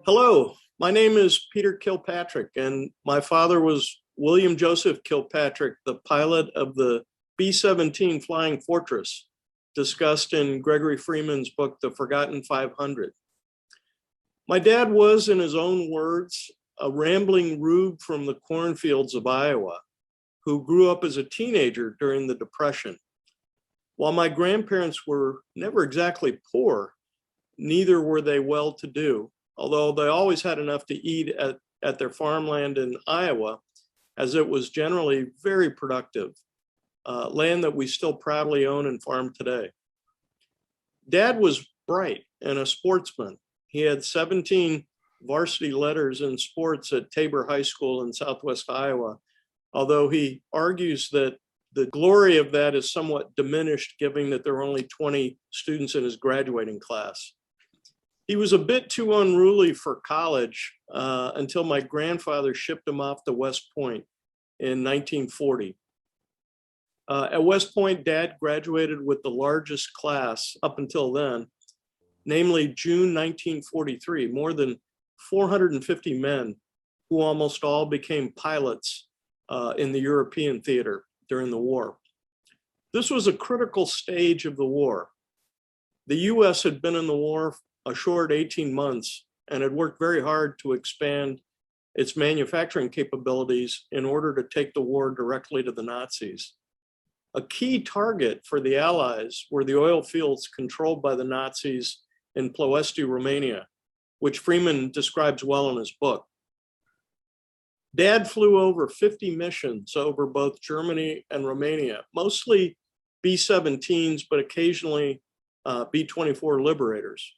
Hello, my name is Peter Kilpatrick, and my father was William Joseph Kilpatrick, the pilot of the B-17 Flying Fortress, discussed in Gregory Freeman's book, The Forgotten 500. My dad was, in his own words, a rambling rube from the cornfields of Iowa, who grew up as a teenager during the Depression. While my grandparents were never exactly poor, neither were they well-to-do, although they always had enough to eat at their farmland in Iowa, as it was generally very productive, land that we still proudly own and farm today. Dad was bright and a sportsman. He had 17 varsity letters in sports at Tabor High School in Southwest Iowa, although he argues that the glory of that is somewhat diminished, given that there were only 20 students in his graduating class. He was a bit too unruly for college until my grandfather shipped him off to West Point in 1940. At West Point, Dad graduated with the largest class up until then, namely June 1943, more than 450 men who almost all became pilots in the European theater during the war. This was a critical stage of the war. The US had been in the war a short 18 months and had worked very hard to expand its manufacturing capabilities in order to take the war directly to the Nazis. A key target for the Allies were the oil fields controlled by the Nazis in Ploiești, Romania, which Freeman describes well in his book. Dad flew over 50 missions over both Germany and Romania, mostly B-17s, but occasionally B-24 Liberators.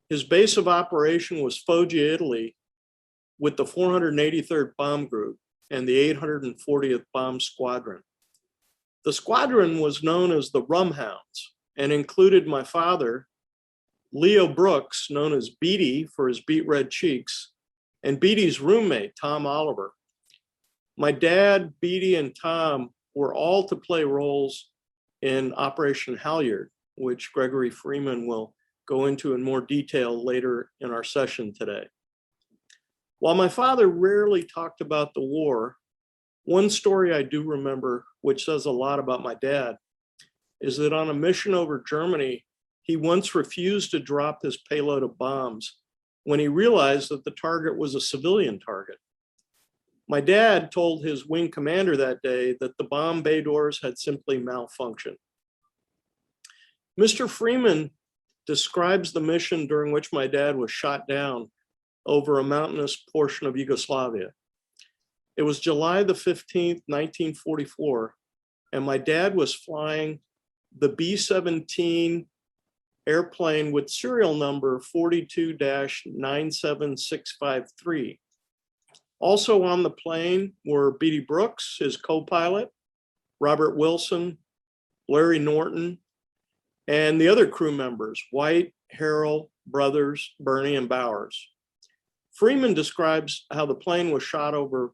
His base of operation was Foggia, Italy, with the 483rd Bomb Group and the 840th Bomb Squadron. The squadron was known as the Rum Hounds and included my father, Leo Brooks, known as Beatty for his beet red cheeks, and Beatty's roommate, Tom Oliver. My dad, Beatty, and Tom were all to play roles in Operation Halyard, which Gregory Freeman will go into in more detail later in our session today. While my father rarely talked about the war, one story I do remember, which says a lot about my dad, is that on a mission over Germany, he once refused to drop his payload of bombs when he realized that the target was a civilian target. My dad told his wing commander that day that the bomb bay doors had simply malfunctioned. Mr. Freeman describes the mission during which my dad was shot down over a mountainous portion of Yugoslavia. It was July the 15th, 1944, and my dad was flying the B-17 airplane with serial number 42-97653. Also on the plane were Beatty Brooks, his co-pilot, Robert Wilson, Larry Norton, and the other crew members, White, Harrell, Brothers, Bernie, and Bowers. Freeman describes how the plane was shot over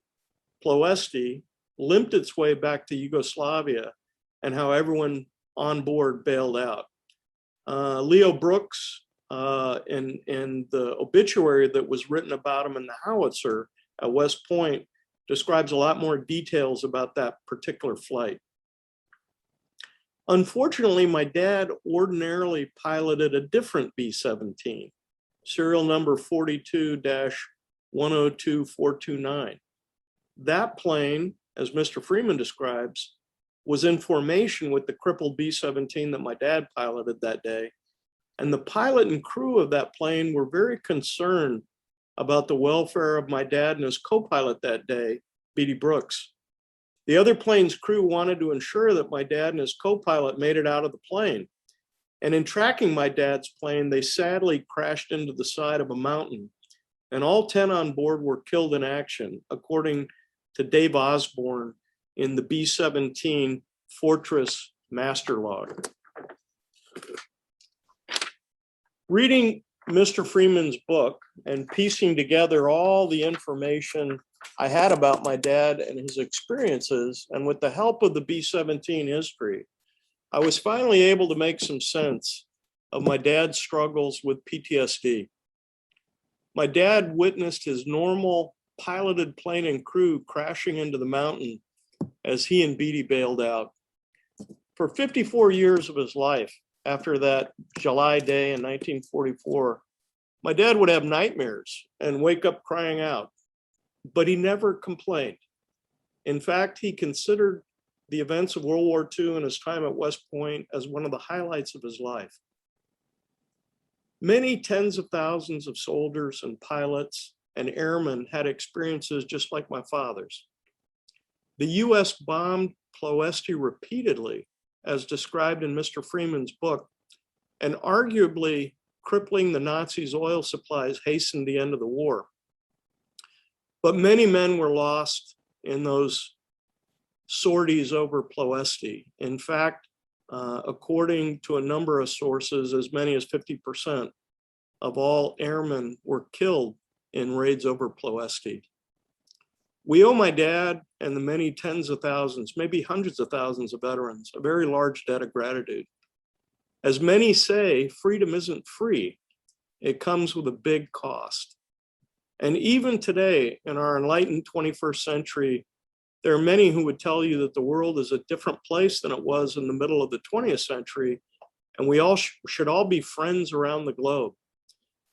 Ploiești, limped its way back to Yugoslavia, and how everyone on board bailed out. Leo Brooks, in the obituary that was written about him in the howitzer at West Point, describes a lot more details about that particular flight. Unfortunately, my dad ordinarily piloted a different B-17, serial number 42-102429. That plane, as Mr. Freeman describes, was in formation with the crippled B-17 that my dad piloted that day. And the pilot and crew of that plane were very concerned about the welfare of my dad and his co-pilot that day, Beatty Brooks. The other plane's crew wanted to ensure that my dad and his co-pilot made it out of the plane. And in tracking my dad's plane, they sadly crashed into the side of a mountain. And all 10 on board were killed in action, according to Dave Osborne in the B-17 Fortress Master Log. Reading Mr. Freeman's book and piecing together all the information I had about my dad and his experiences, and with the help of the B-17 history, I was finally able to make some sense of my dad's struggles with PTSD. My dad witnessed his normal piloted plane and crew crashing into the mountain as he and Beatty bailed out. For 54 years of his life, after that July day in 1944, my dad would have nightmares and wake up crying out, but he never complained. In fact, he considered the events of World War II and his time at West Point as one of the highlights of his life. Many tens of thousands of soldiers and pilots and airmen had experiences just like my father's. The US bombed Ploesti repeatedly, as described in Mr. Freeman's book, and arguably crippling the Nazis' oil supplies hastened the end of the war. But many men were lost in those sorties over Ploesti. In fact, according to a number of sources, as many as 50% of all airmen were killed in raids over Ploesti. We owe my dad and the many tens of thousands, maybe hundreds of thousands of veterans, a very large debt of gratitude. As many say, freedom isn't free. It comes with a big cost. And even today, in our enlightened 21st century, there are many who would tell you that the world is a different place than it was in the middle of the 20th century, and we all should all be friends around the globe.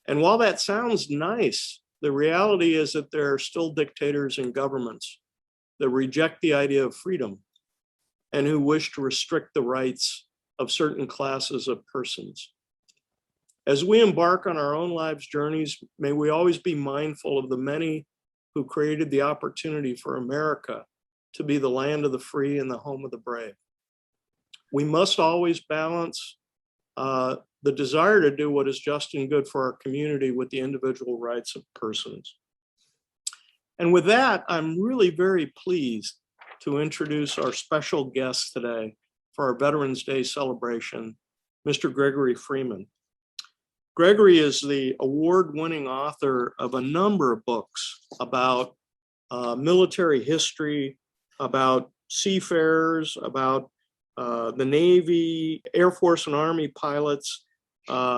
And while that sounds nice, the reality is that there are still dictators and governments that reject the idea of freedom and who wish to restrict the rights of certain classes of persons. As we embark on our own lives' journeys, may we always be mindful of the many who created the opportunity for America to be the land of the free and the home of the brave. We must always balance the desire to do what is just and good for our community with the individual rights of persons. And with that, I'm really very pleased to introduce our special guest today for our Veterans Day celebration, Mr. Gregory Freeman. Gregory is the award-winning author of a number of books about military history, about seafarers, about the Navy, Air Force and Army pilots.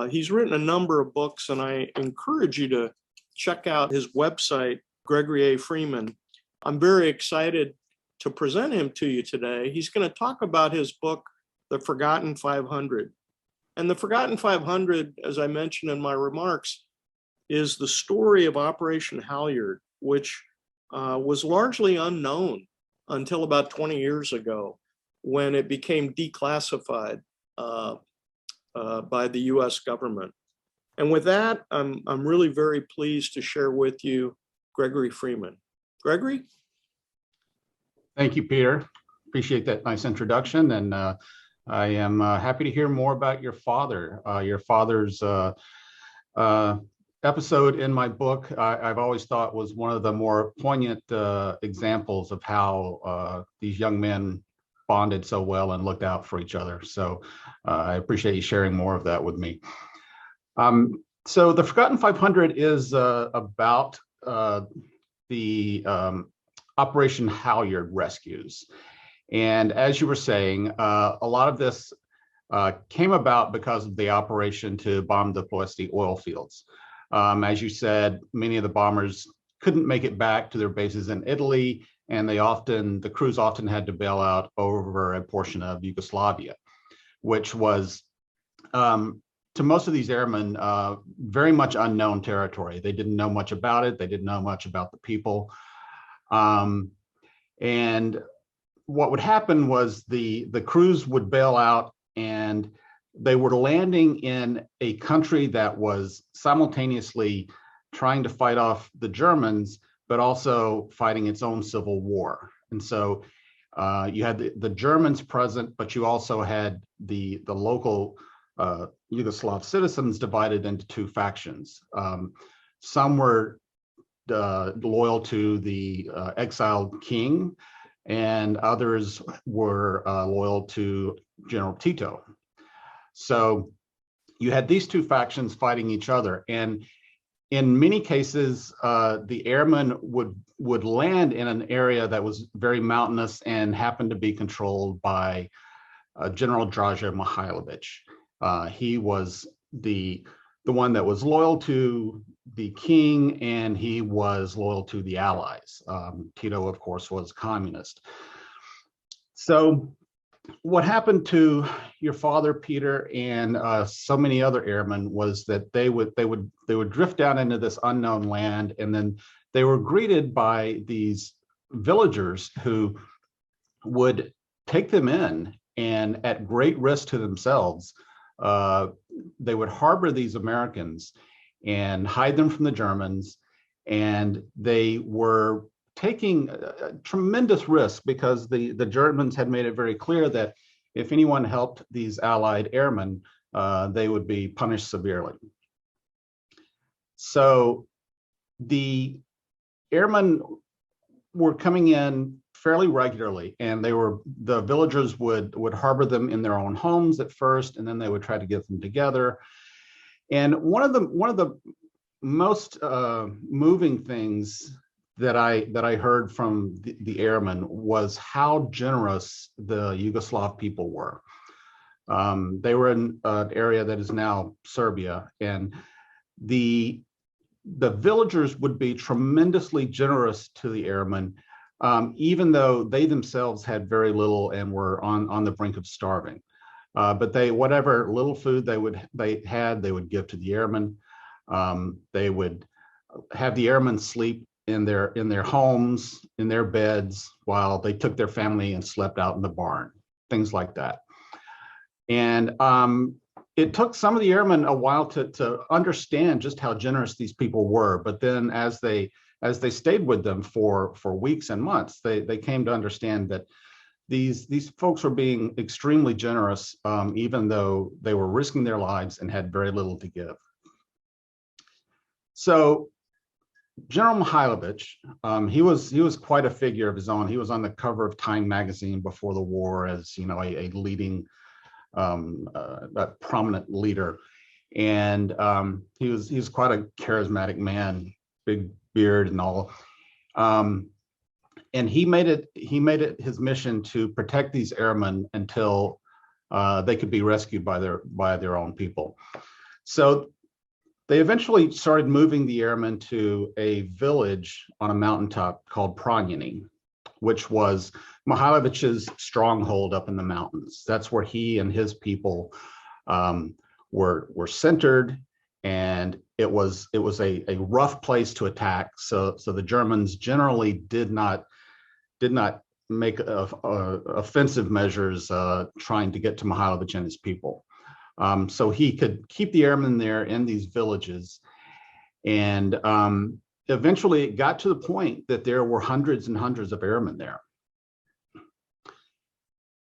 He's written a number of books, and I encourage you to check out his website, Gregory A. Freeman. I'm very excited to present him to you today. He's going to talk about his book, The Forgotten 500. And The Forgotten 500, as I mentioned in my remarks, is the story of Operation Halyard, which was largely unknown until about 20 years ago, when it became declassified by the US government. And with that, I'm really very pleased to share with you Gregory Freeman. Gregory? Thank you, Peter. Appreciate that nice introduction. And I am happy to hear more about your father. Your father's episode in my book, I've always thought was one of the more poignant examples of how these young men bonded so well and looked out for each other. So I appreciate you sharing more of that with me. So The Forgotten 500 is about the Operation Halyard Rescues. And as you were saying, a lot of this came about because of the operation to bomb the Ploesti oil fields. As you said, many of the bombers couldn't make it back to their bases in Italy, and the crews often had to bail out over a portion of Yugoslavia, which was, to most of these airmen, very much unknown territory. They didn't know much about it. They didn't know much about the people. And what would happen was the crews would bail out, and they were landing in a country that was simultaneously trying to fight off the Germans, but also fighting its own civil war. And so you had the Germans present, but you also had the local Yugoslav citizens divided into two factions. Some were loyal to the exiled king, and others were loyal to General Tito. So you had these two factions fighting each other, and in many cases, the airmen would land in an area that was very mountainous and happened to be controlled by General Draža Mihailovich. He was the the one that was loyal to the king, and he was loyal to the Allies. Tito, of course, was communist. So what happened to your father, Peter, and so many other airmen was that they would drift down into this unknown land, and then they were greeted by these villagers who would take them in, and at great risk to themselves, they would harbor these Americans and hide them from the Germans. And they were taking a tremendous risk because the Germans had made it very clear that if anyone helped these Allied airmen, they would be punished severely. So the airmen were coming in fairly regularly, and the villagers would harbor them in their own homes at first, and then they would try to get them together. And one of the most moving things that I heard from the airmen was how generous the Yugoslav people were. They were in an area that is now Serbia, and the villagers would be tremendously generous to the airmen, even though they themselves had very little and were on the brink of starving. But whatever little food they would give to the airmen. They would have the airmen sleep in their homes, in their beds, while they took their family and slept out in the barn, things like that. And it took some of the airmen a while to understand just how generous these people were. But then as they stayed with them for weeks and months, they came to understand that these folks were being extremely generous, even though they were risking their lives and had very little to give. So General Mihailovich, he was quite a figure of his own. He was on the cover of Time magazine before the war as, you know, a leading, a prominent leader, and he was quite a charismatic man, big beard and all. And he made it his mission to protect these airmen until they could be rescued by their own people. So they eventually started moving the airmen to a village on a mountaintop called Pranjani, which was Mihailovich's stronghold up in the mountains. That's where he and his people were centered, and it was a rough place to attack. So the Germans generally did not make offensive measures trying to get to Mihailovich and his people. So he could keep the airmen there in these villages. And eventually it got to the point that there were hundreds and hundreds of airmen there.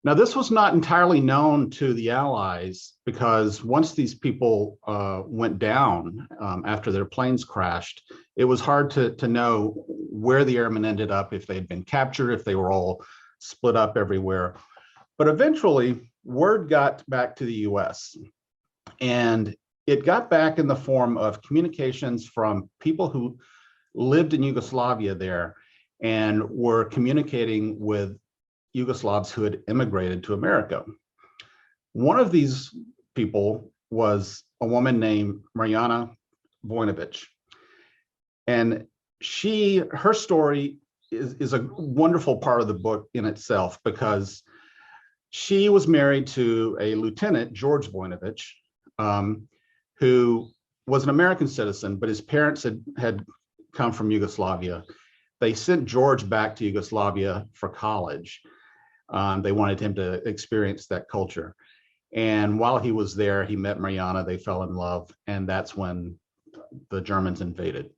Now, this was not entirely known to the Allies, because once these people went down after their planes crashed, it was hard to know where the airmen ended up, if they had been captured, if they were all split up everywhere. But eventually, word got back to the US, and it got back in the form of communications from people who lived in Yugoslavia there and were communicating with Yugoslavs who had immigrated to America. One of these people was a woman named Mariana Voinovich. And her story is a wonderful part of the book in itself, because she was married to a lieutenant, George Voinovich, who was an American citizen, but his parents had come from Yugoslavia. They sent George back to Yugoslavia for college. They wanted him to experience that culture. And while he was there, he met Mariana, they fell in love, and that's when the Germans invaded.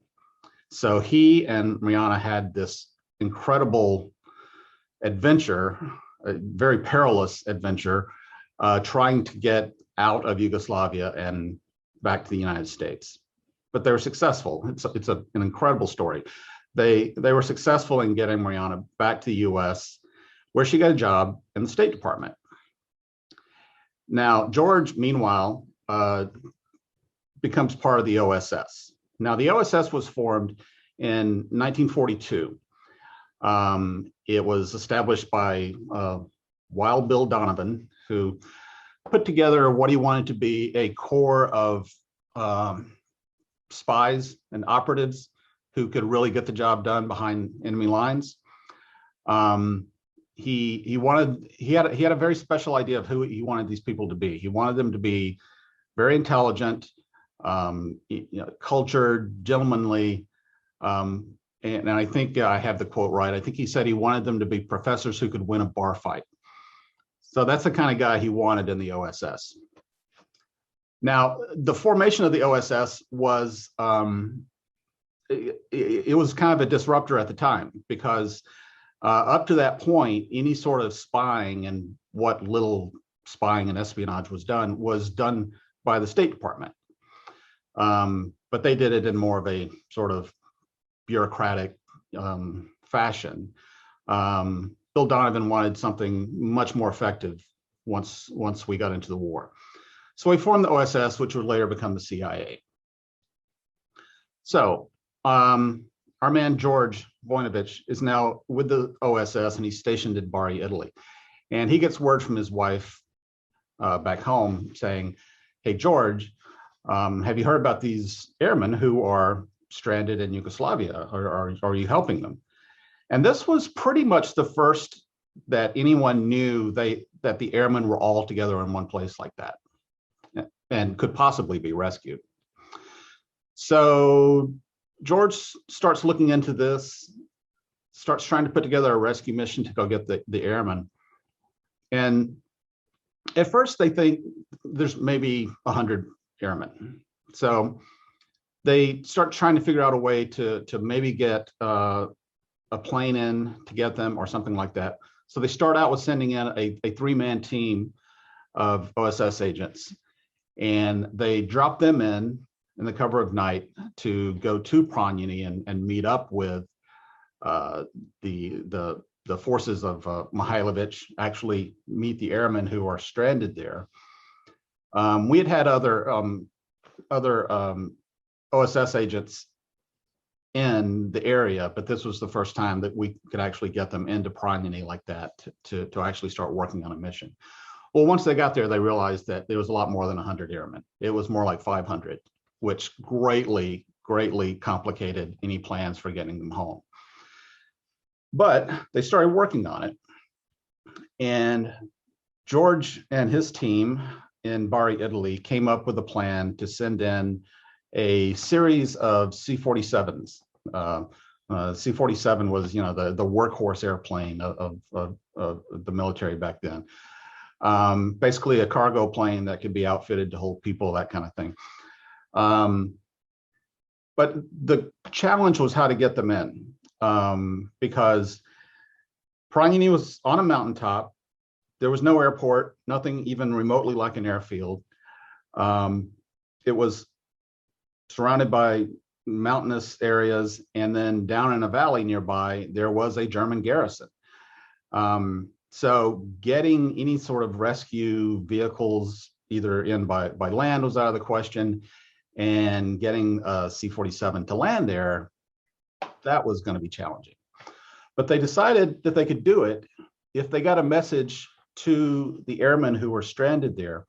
So he and Mariana had this incredible adventure, a very perilous adventure, trying to get out of Yugoslavia and back to the United States. But they were successful. It's an incredible story. They were successful in getting Mariana back to the US, where she got a job in the State Department. Now, George, meanwhile, becomes part of the OSS. Now, the OSS was formed in 1942. It was established by Wild Bill Donovan, who put together what he wanted to be a corps of spies and operatives who could really get the job done behind enemy lines. He had a very special idea of who he wanted these people to be. He wanted them to be very intelligent, cultured, gentlemanly, and I think I have the quote right. I think he said he wanted them to be professors who could win a bar fight. So that's the kind of guy he wanted in the OSS. Now, the formation of the OSS was, it was kind of a disruptor at the time, because up to that point, any sort of spying and what little spying and espionage was done by the State Department. But they did it in more of a sort of bureaucratic fashion. Bill Donovan wanted something much more effective once we got into the war. So we formed the OSS, which would later become the CIA. So our man, George Voinovich, is now with the OSS, and he's stationed in Bari, Italy. And he gets word from his wife back home saying, "Hey, George, have you heard about these airmen who are stranded in Yugoslavia? Or are you helping them?" And this was pretty much the first that anyone knew that the airmen were all together in one place like that and could possibly be rescued. So George starts looking into this, starts trying to put together a rescue mission to go get the airmen. And at first they think there's maybe 100 airmen. So they start trying to figure out a way to maybe get a plane in to get them or something like that. So they start out with sending in a three-man team of OSS agents, and they drop them in the cover of night to go to Pronyany and meet up with the forces of Mihailovich, actually meet the airmen who are stranded there. We had other OSS agents in the area, but this was the first time that we could actually get them into Pronyany like that to actually start working on a mission. Well, once they got there, they realized that there was a lot more than 100 airmen. It was more like 500, which greatly complicated any plans for getting them home. But they started working on it. And George and his team in Bari, Italy, came up with a plan to send in a series of C-47s. C-47 was, the workhorse airplane of the military back then. Basically a cargo plane that could be outfitted to hold people, that kind of thing. But the challenge was how to get them in, because Pronyany was on a mountaintop. There was no airport, nothing even remotely like an airfield. It was surrounded by mountainous areas, and then down in a valley nearby, there was a German garrison. So getting any sort of rescue vehicles either in by land was out of the question, and getting a C-47 to land there, that was going to be challenging. But they decided that they could do it if they got a message to the airmen who were stranded there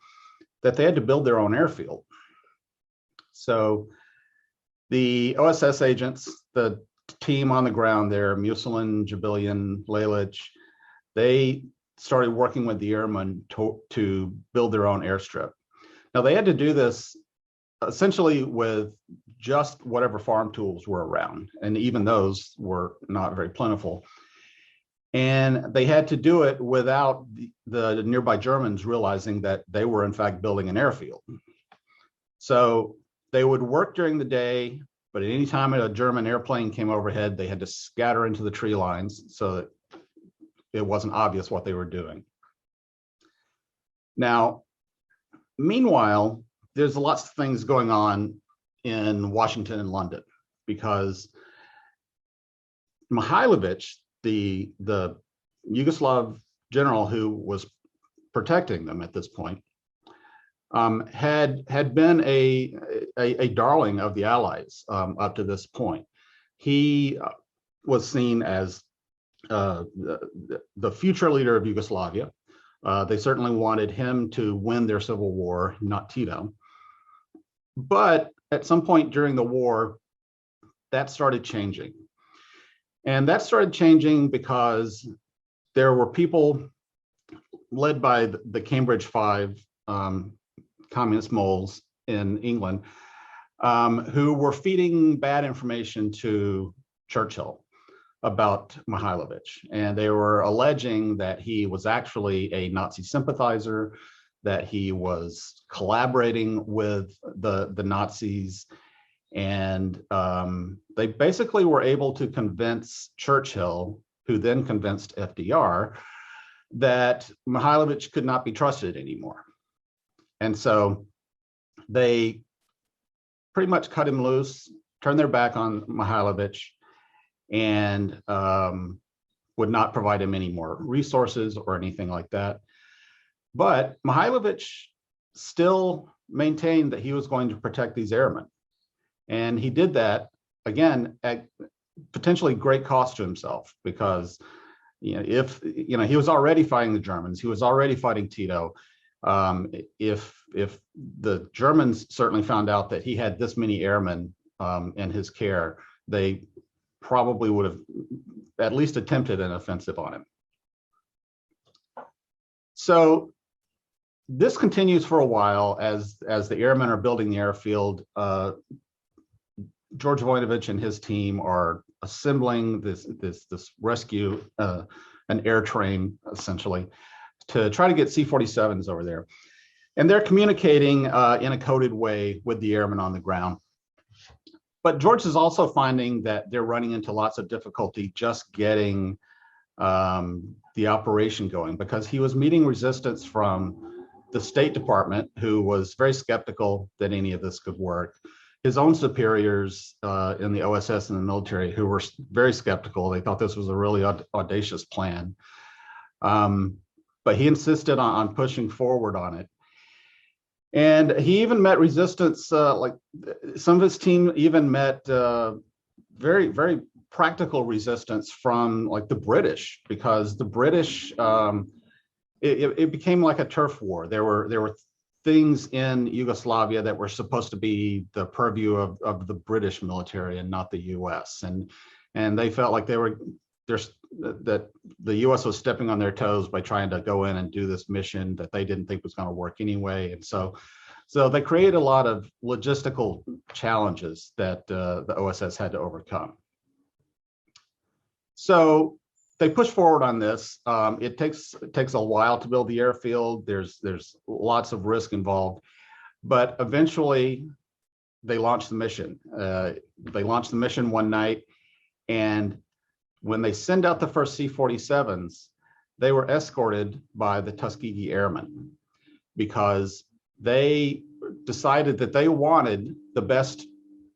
that they had to build their own airfield. So the OSS agents, the team on the ground there, Musilin, Jabilian, Lalich, they started working with the airmen to build their own airstrip. Now they had to do this essentially with just whatever farm tools were around, and even those were not very plentiful. And they had to do it without the nearby Germans realizing that they were in fact building an airfield. So they would work during the day, but at any time a German airplane came overhead, they had to scatter into the tree lines so that it wasn't obvious what they were doing. Now, meanwhile, there's lots of things going on in Washington and London, because Mihailovich, the Yugoslav general who was protecting them at this point, had been a darling of the Allies up to this point. He was seen as the future leader of Yugoslavia. They certainly wanted him to win their civil war, not Tito. But at some point during the war, that started changing. And that started changing because there were people led by the Cambridge Five communist moles in England who were feeding bad information to Churchill about Mihailovich. And they were alleging that he was actually a Nazi sympathizer, that he was collaborating with the Nazis. And they basically were able to convince Churchill, who then convinced FDR, that Mihailovich could not be trusted anymore. And so they pretty much cut him loose, turned their back on Mihailovich, and would not provide him any more resources or anything like that. But Mihailovich still maintained that he was going to protect these airmen. And he did that, again, at potentially great cost to himself, because if he was already fighting the Germans, he was already fighting Tito. If the Germans certainly found out that he had this many airmen in his care, they probably would have at least attempted an offensive on him. So this continues for a while as the airmen are building the airfield. George Voinovich and his team are assembling this rescue, an air train essentially, to try to get C-47s over there. And they're communicating in a coded way with the airmen on the ground. But George is also finding that they're running into lots of difficulty just getting the operation going, because he was meeting resistance from the State Department, who was very skeptical that any of this could work. His own superiors in the OSS and the military, who were very skeptical. They thought this was a really audacious plan. But he insisted on pushing forward on it. And he even met resistance, like some of his team even met very, very practical resistance from like the British, because the British, it became like a turf war. There were things in Yugoslavia that were supposed to be the purview of the British military and not the US. And they felt like that the US was stepping on their toes by trying to go in and do this mission that they didn't think was going to work anyway. And so they created a lot of logistical challenges that the OSS had to overcome. So they push forward on this. It takes a while to build the airfield. There's lots of risk involved, but eventually they launched the mission. They launched the mission one night, and when they send out the first C-47s, they were escorted by the Tuskegee Airmen, because they decided that they wanted the best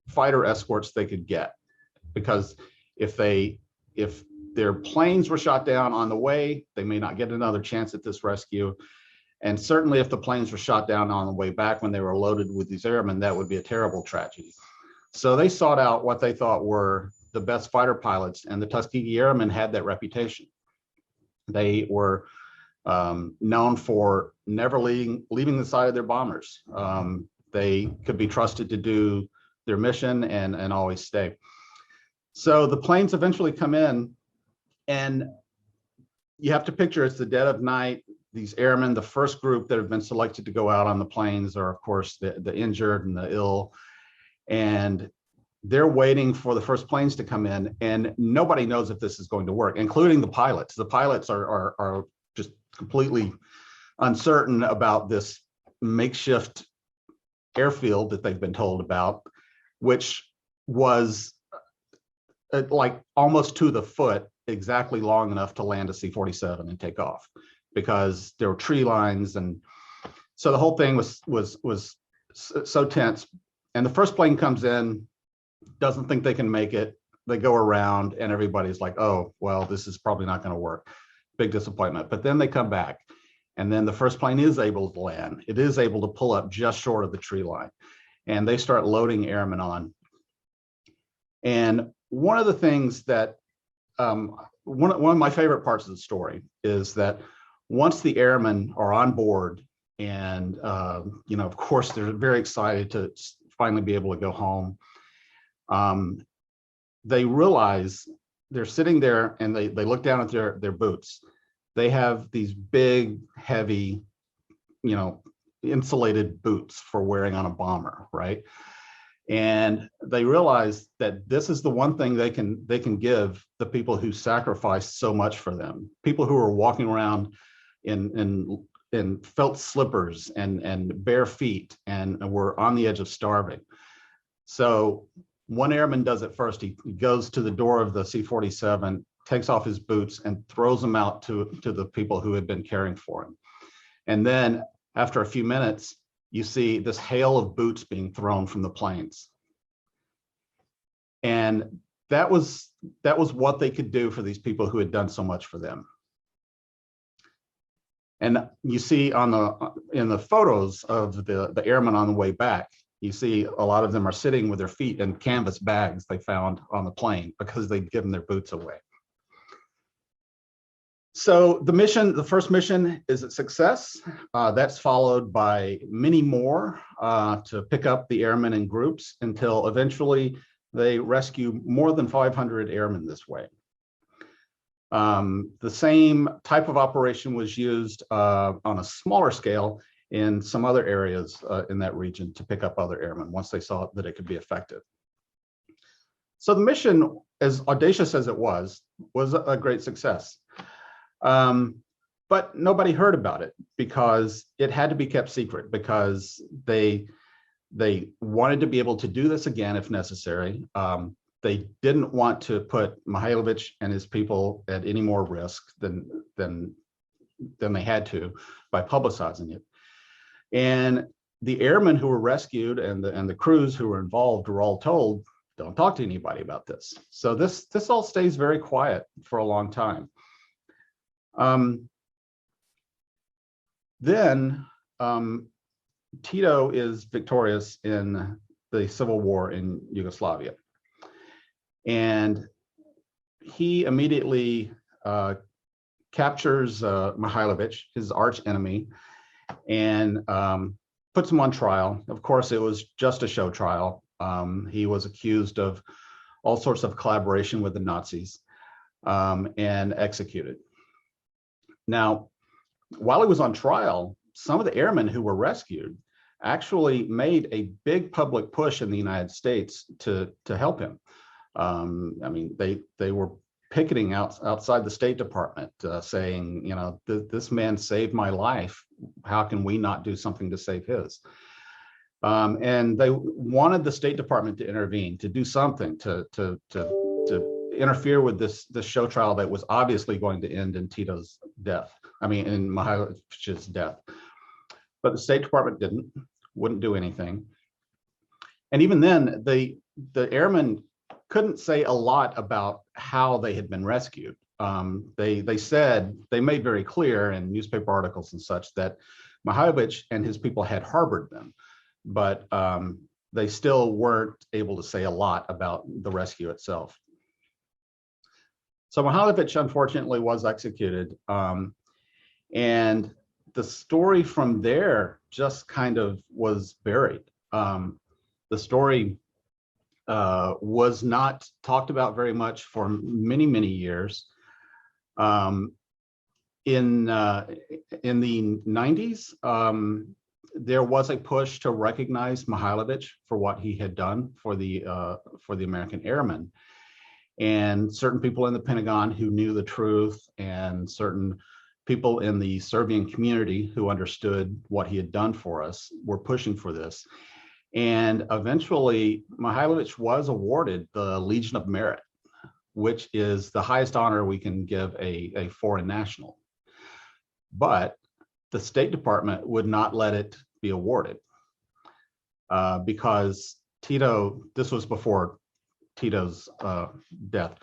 fighter escorts they could get, because if their planes were shot down on the way, they may not get another chance at this rescue. And certainly if the planes were shot down on the way back when they were loaded with these airmen, that would be a terrible tragedy. So they sought out what they thought were the best fighter pilots, and the Tuskegee Airmen had that reputation. They were known for never leaving the side of their bombers. They could be trusted to do their mission and always stay. So the planes eventually come in, and you have to picture it's the dead of night. These airmen, the first group that have been selected to go out on the planes, are of course the injured and the ill, and they're waiting for the first planes to come in, and nobody knows if this is going to work, including the pilots. The pilots are just completely uncertain about this makeshift airfield that they've been told about, which was like almost to the foot, exactly long enough to land a C-47 and take off, because there were tree lines. And so the whole thing was so tense. And the first plane comes in, doesn't think they can make it. They go around, and everybody's like, oh, well, this is probably not going to work. Big disappointment. But then they come back, and then the first plane is able to land. It is able to pull up just short of the tree line, and they start loading airmen on. And one of the things that one of my favorite parts of the story is that once the airmen are on board, and of course they're very excited finally be able to go home. They realize they're sitting there and they look down at their boots. They have these big, heavy, insulated boots for wearing on a bomber, right? And they realize that this is the one thing they can give the people who sacrificed so much for them, people who are walking around in felt slippers and bare feet and were on the edge of starving. So one airman does it first. He goes to the door of the C-47, takes off his boots and throws them out to the people who had been caring for him. And then after a few minutes, you see this hail of boots being thrown from the planes. And that was what they could do for these people who had done so much for them. And you see in the photos of the airmen on the way back, you see a lot of them are sitting with their feet in canvas bags they found on the plane because they'd given their boots away. So the first mission is a success. That's followed by many more to pick up the airmen in groups until eventually they rescue more than 500 airmen this way. The same type of operation was used on a smaller scale in some other areas in that region to pick up other airmen once they saw that it could be effective. So the mission, as audacious as it was a great success. But nobody heard about it because it had to be kept secret, because they wanted to be able to do this again if necessary. They didn't want to put Mihailovich and his people at any more risk than they had to by publicizing it. And the airmen who were rescued and the crews who were involved were all told, don't talk to anybody about this. So this all stays very quiet for a long time. Then Tito is victorious in the civil war in Yugoslavia. And he immediately captures Mihailovich, his arch enemy, and puts him on trial. Of course, it was just a show trial. He was accused of all sorts of collaboration with the Nazis and executed. Now, while he was on trial, some of the airmen who were rescued actually made a big public push in the United States to help him. I mean, they were picketing outside the State Department saying, this man saved my life. How can we not do something to save his? And they wanted the State Department to intervene, to do something to interfere with this show trial that was obviously going to end in Tito's death. I mean, in Mihailovich's death. But the State Department wouldn't do anything. And even then, the airmen couldn't say a lot about how they had been rescued. They made very clear in newspaper articles and such that Mihailovich and his people had harbored them, but they still weren't able to say a lot about the rescue itself. So Mihailovich, unfortunately, was executed. And the story from there just kind of was buried. The story was not talked about very much for many, many years. In the 90s, there was a push to recognize Mihailovich for what he had done for the American airmen. And certain people in the Pentagon who knew the truth, and certain people in the Serbian community who understood what he had done for us, were pushing for this. And eventually, Mihailovich was awarded the Legion of Merit, which is the highest honor we can give a foreign national. But the State Department would not let it be awarded because Tito, this was before Tito's death.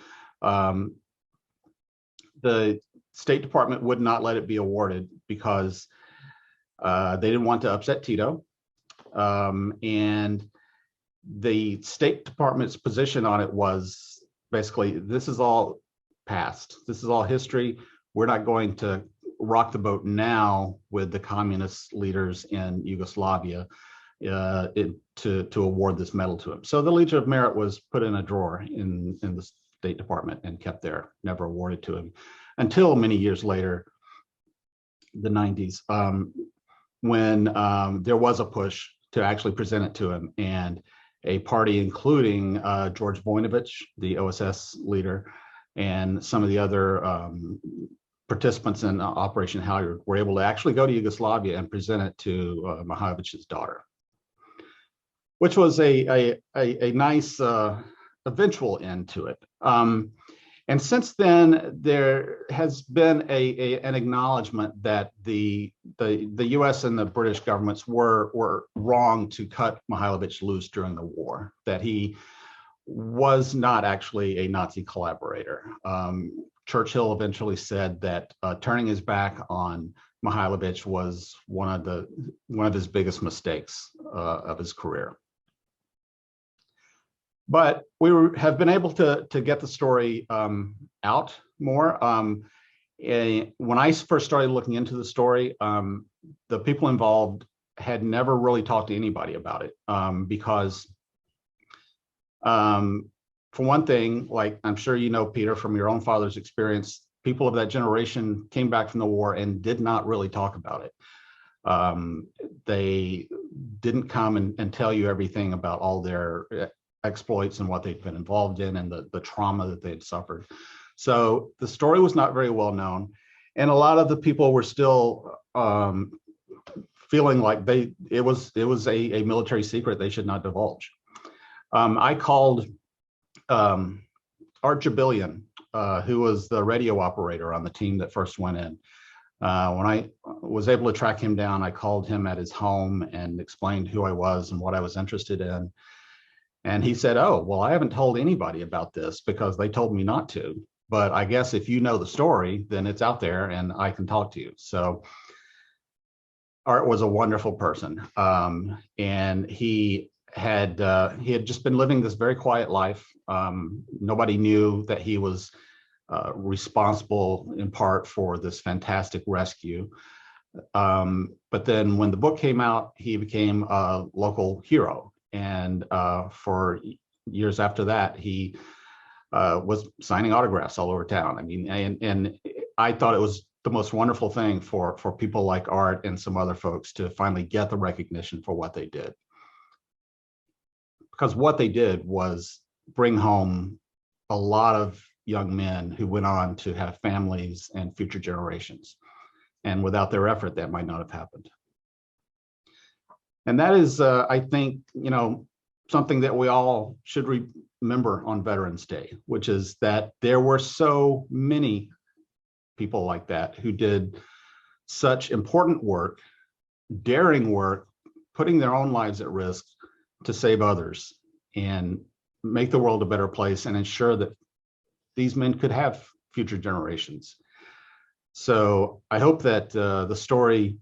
The State Department would not let it be awarded because they didn't want to upset Tito. And the State Department's position on it was basically, this is all past. This is all history. We're not going to rock the boat now with the communist leaders in Yugoslavia. to award this medal to him. So the Legion of Merit was put in a drawer in the State Department and kept there, never awarded to him until many years later, the 90s, when there was a push to actually present it to him, and a party including George Voinovich, the OSS leader, and some of the other participants in Operation Halyard were able to actually go to Yugoslavia and present it to Milovich's daughter, which was a nice eventual end to it. And since then, there has been an acknowledgement that the U.S. and the British governments were wrong to cut Mihailovich loose during the war, that he was not actually a Nazi collaborator. Churchill eventually said that turning his back on Mihailovich was one of his biggest mistakes of his career. But we have been able to get the story out more. When I first started looking into the story, the people involved had never really talked to anybody about it because, for one thing, like I'm sure you know, Peter, from your own father's experience, people of that generation came back from the war and did not really talk about it. They didn't come and tell you everything about all their exploits and what they'd been involved in and the trauma that they'd suffered. So the story was not very well known. And a lot of the people were still feeling like it was a military secret they should not divulge. I called Art Jabillion, who was the radio operator on the team that first went in. When I was able to track him down, I called him at his home and explained who I was and what I was interested in. And he said, "Oh, well, I haven't told anybody about this because they told me not to. But I guess if you know the story, then it's out there and I can talk to you." So Art was a wonderful person. And he had just been living this very quiet life. Nobody knew that he was responsible in part for this fantastic rescue. But then when the book came out, he became a local hero. And for years after that, he was signing autographs all over town. I mean, and I thought it was the most wonderful thing for people like Art and some other folks to finally get the recognition for what they did. Because what they did was bring home a lot of young men who went on to have families and future generations. And without their effort, that might not have happened. And that is, I think, something that we all should remember on Veterans Day, which is that there were so many people like that who did such important work, daring work, putting their own lives at risk to save others and make the world a better place and ensure that these men could have future generations. So I hope that the story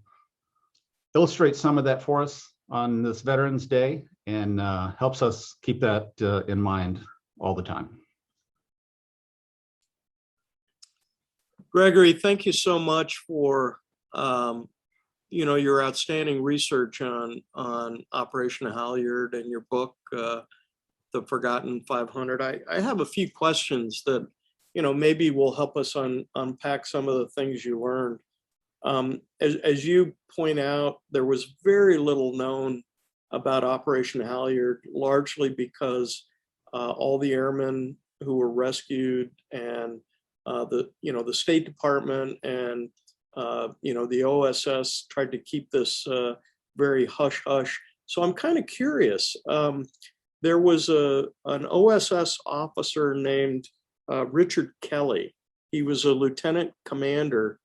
illustrates some of that for us on this Veterans Day and helps us keep that in mind all the time. Gregory, thank you so much for your outstanding research on Operation Halyard and your book, The Forgotten 500. I have a few questions that maybe will help us unpack some of the things you learned. As you point out, there was very little known about Operation Halyard, largely because all the airmen who were rescued and the State Department and the OSS tried to keep this very hush hush. So I'm kind of curious. There was an OSS officer named Richard Kelly. He was a lieutenant commander,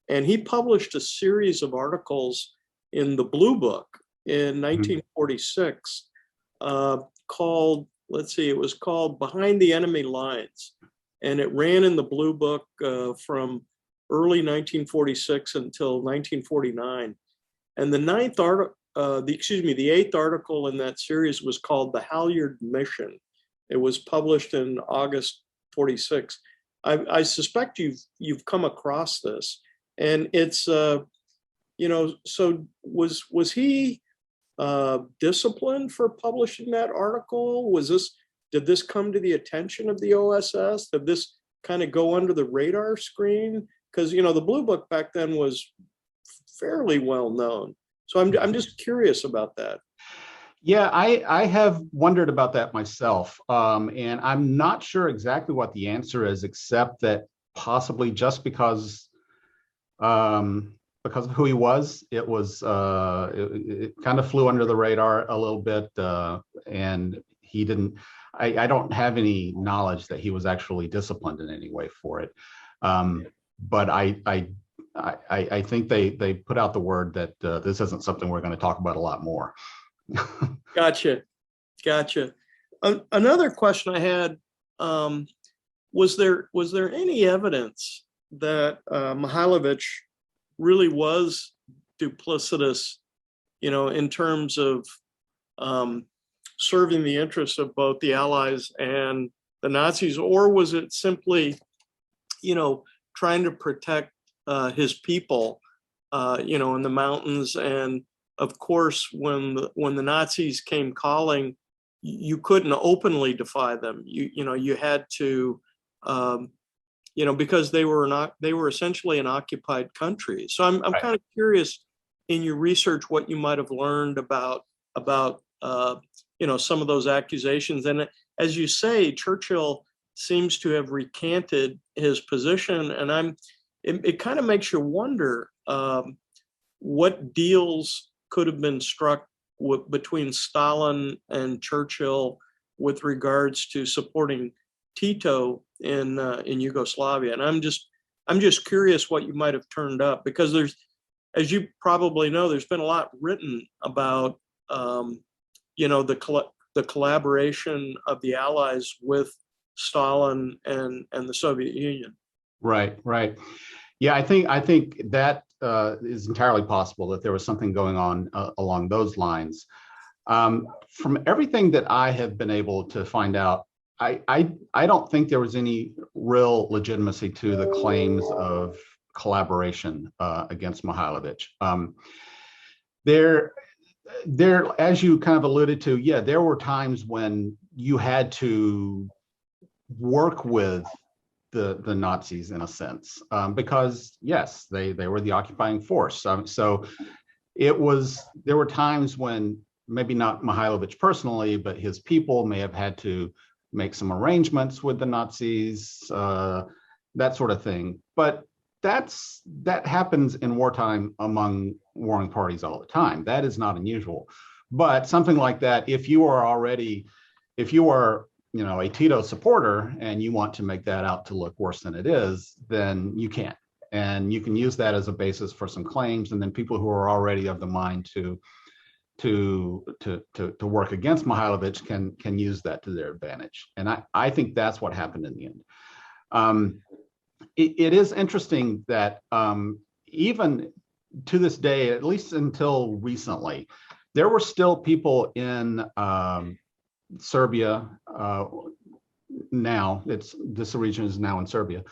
and he published a series of articles in the Blue Book in 1946 called, it was called Behind the Enemy Lines. And it ran in the Blue Book from early 1946 until 1949. And the eighth article in that series was called The Halyard Mission. It was published in August 46. I suspect you've come across this. And it's, so was he disciplined for publishing that article? Did this come to the attention of the OSS? Did this kind of go under the radar screen? Because, the Blue Book back then was fairly well known. So I'm just curious about that. Yeah, I have wondered about that myself. And I'm not sure exactly what the answer is, except that possibly just because of who he was, it kind of flew under the radar a little bit. And he didn't, I don't have any knowledge that he was actually disciplined in any way for it. But I think they put out the word that this isn't something we're going to talk about a lot more. Gotcha. Another question I had, was there any evidence that Mihailovich really was duplicitous, in terms of serving the interests of both the Allies and the Nazis, or was it simply, trying to protect his people, in the mountains? And of course, when the Nazis came calling, you couldn't openly defy them. You had to, because they were essentially an occupied country. So I'm Right. kind of curious in your research what you might have learned about some of those accusations. And as you say, Churchill seems to have recanted his position, and it kind of makes you wonder what deals could have been struck between Stalin and Churchill with regards to supporting Tito in Yugoslavia. And I'm just curious what you might have turned up, because there's, as you probably know, there's been a lot written about the collaboration of the Allies with Stalin and the Soviet Union. Right. Yeah, I think that is entirely possible that there was something going on along those lines. From everything that I have been able to find out, I don't think there was any real legitimacy to the claims of collaboration against Mihailovich. There, as you kind of alluded to, yeah, there were times when you had to work with the Nazis in a sense, because yes, they were the occupying force. So there were times when maybe not Mihailovich personally, but his people may have had to make some arrangements with the Nazis, that sort of thing. But that happens in wartime among warring parties all the time. That is not unusual. But something like that, if you are a Tito supporter and you want to make that out to look worse than it is, then you can't. And you can use that as a basis for some claims, and then people who are already of the mind to work against Mihailovich can use that to their advantage. And I think that's what happened in the end. It is interesting that even to this day, at least until recently, there were still people in Serbia. Now this region is now in Serbia.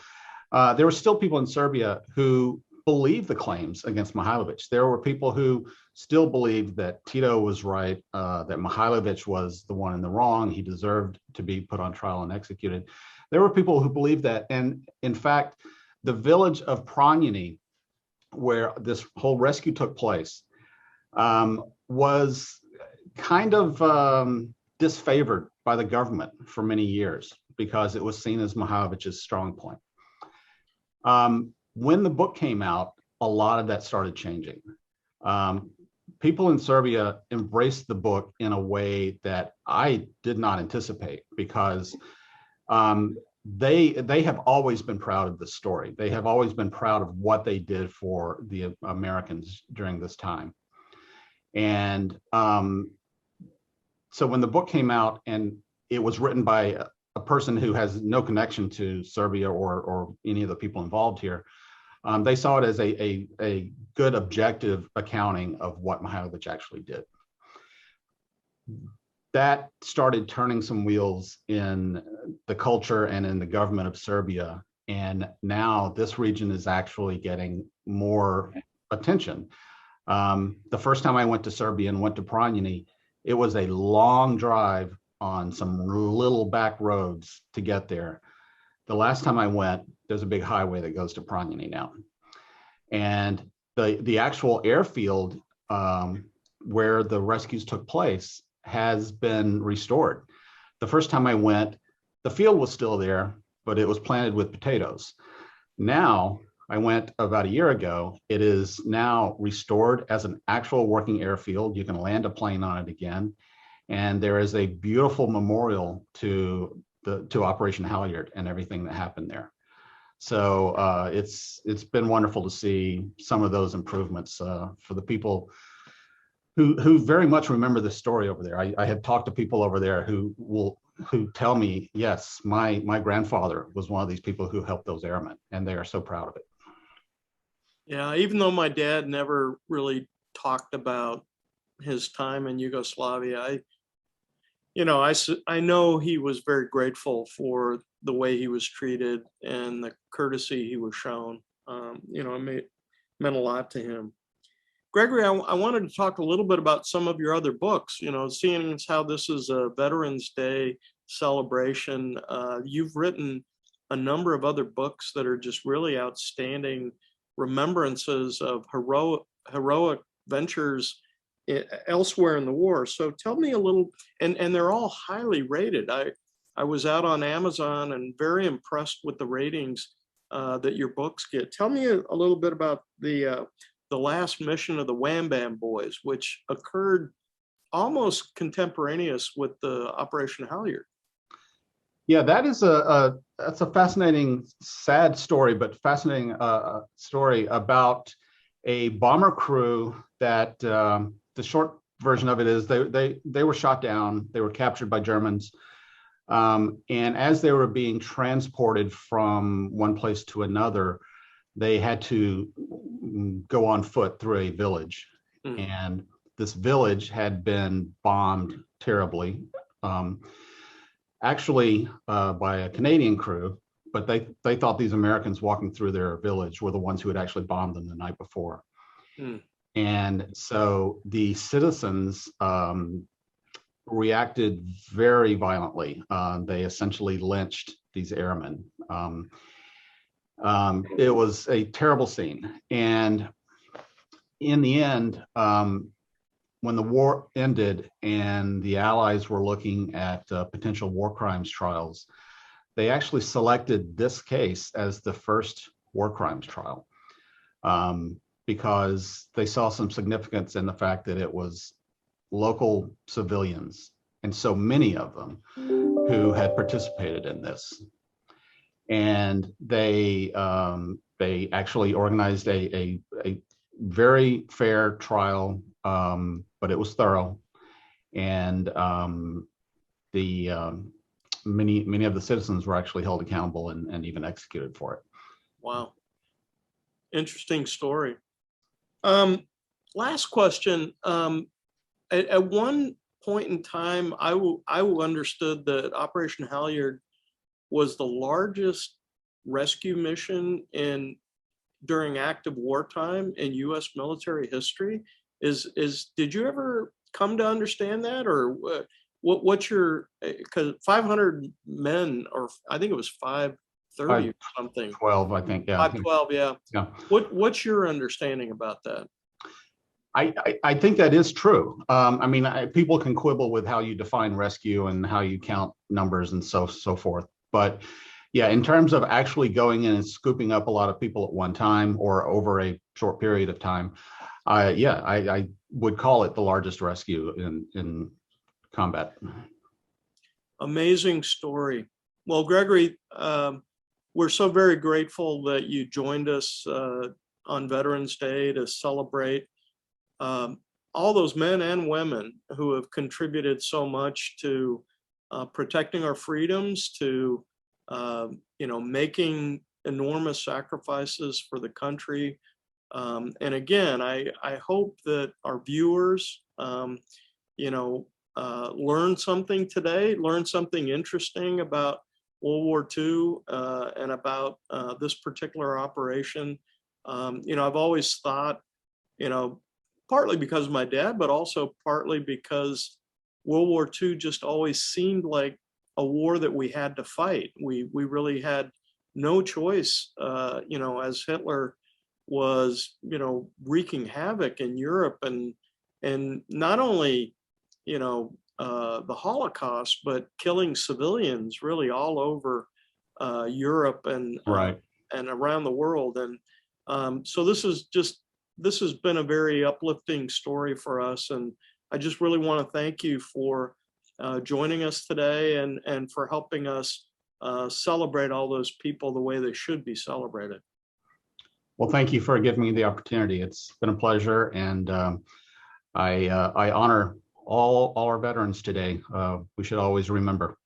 There were still people in Serbia who believed the claims against Mihailovich. There were people who still believed that Tito was right, that Mihailovich was the one in the wrong. He deserved to be put on trial and executed. There were people who believed that. And in fact, the village of Pranjani, where this whole rescue took place, was kind of disfavored by the government for many years because it was seen as Mihaillovich's strong point. When the book came out, a lot of that started changing. People in Serbia embraced the book in a way that I did not anticipate, because they have always been proud of this story. They have always been proud of what they did for the Americans during this time. And so when the book came out, and it was written by a person who has no connection to Serbia or any of the people involved here, they saw it as a good objective accounting of what Mihailovich actually did. That started turning some wheels in the culture and in the government of Serbia. And now this region is actually getting more attention. The first time I went to Serbia and went to Pranjani, it was a long drive on some little back roads to get there. The last time I went, there's a big highway that goes to Pranjani now. And the actual airfield where the rescues took place has been restored. The first time I went, the field was still there, but it was planted with potatoes. Now, I went about a year ago. It is now restored as an actual working airfield. You can land a plane on it again. And there is a beautiful memorial to Operation Halyard and everything that happened there. So it's been wonderful to see some of those improvements for the people who very much remember this story over there. I have talked to people over there who tell me, yes, my grandfather was one of these people who helped those airmen, and they are so proud of it. Yeah, even though my dad never really talked about his time in Yugoslavia, I know he was very grateful for the way he was treated and the courtesy he was shown. It meant a lot to him. Gregory, I wanted to talk a little bit about some of your other books, seeing as how this is a Veterans Day celebration. You've written a number of other books that are just really outstanding remembrances of heroic ventures elsewhere in the war. So tell me a little, and they're all highly rated. I was out on Amazon and very impressed with the ratings that your books get. Tell me a little bit about the last mission of the Wham Bam Boys, which occurred almost contemporaneous with the Operation Halyard. Yeah, that is that's a fascinating, sad story, but fascinating story about a bomber crew that the short version of it is they were shot down. They were captured by Germans. And as they were being transported from one place to another, they had to go on foot through a village. And this village had been bombed terribly. Actually by a Canadian crew, but they thought these Americans walking through their village were the ones who had actually bombed them the night before. And so the citizens reacted very violently. They essentially lynched these airmen. It was a terrible scene. And in the end, when the war ended and the Allies were looking at potential war crimes trials, they actually selected this case as the first war crimes trial because they saw some significance in the fact that it was local civilians, and so many of them, who had participated in this. And they actually organized a very fair trial, but it was thorough, and many of the citizens were actually held accountable and even executed for it. Wow, interesting story. Last question. At one point in time, I understood that Operation Halyard was the largest rescue mission during active wartime in U.S. military history. Did you ever come to understand that, or what's your, because 500 men, or I think it was 530 or something. 12, I think. Yeah. 512, yeah. Yeah. What's your understanding about that? I think that is true. People can quibble with how you define rescue and how you count numbers and so forth. But yeah, in terms of actually going in and scooping up a lot of people at one time or over a short period of time, I would call it the largest rescue in combat. Amazing story. Well, Gregory, we're so very grateful that you joined us on Veterans Day to celebrate all those men and women who have contributed so much to protecting our freedoms, to making enormous sacrifices for the country. And again, I hope that our viewers, learn something today, learn something interesting about World War II and about this particular operation. I've always thought, partly because of my dad, but also partly because World War II just always seemed like a war that we had to fight. We really had no choice, as Hitler was, wreaking havoc in Europe, and not only, the Holocaust, but killing civilians really all over Europe Right. and around the world. And so this has been a very uplifting story for us. And I just really want to thank you for joining us today and for helping us celebrate all those people the way they should be celebrated. Well, thank you for giving me the opportunity. It's been a pleasure, and I honor all our veterans today. We should always remember.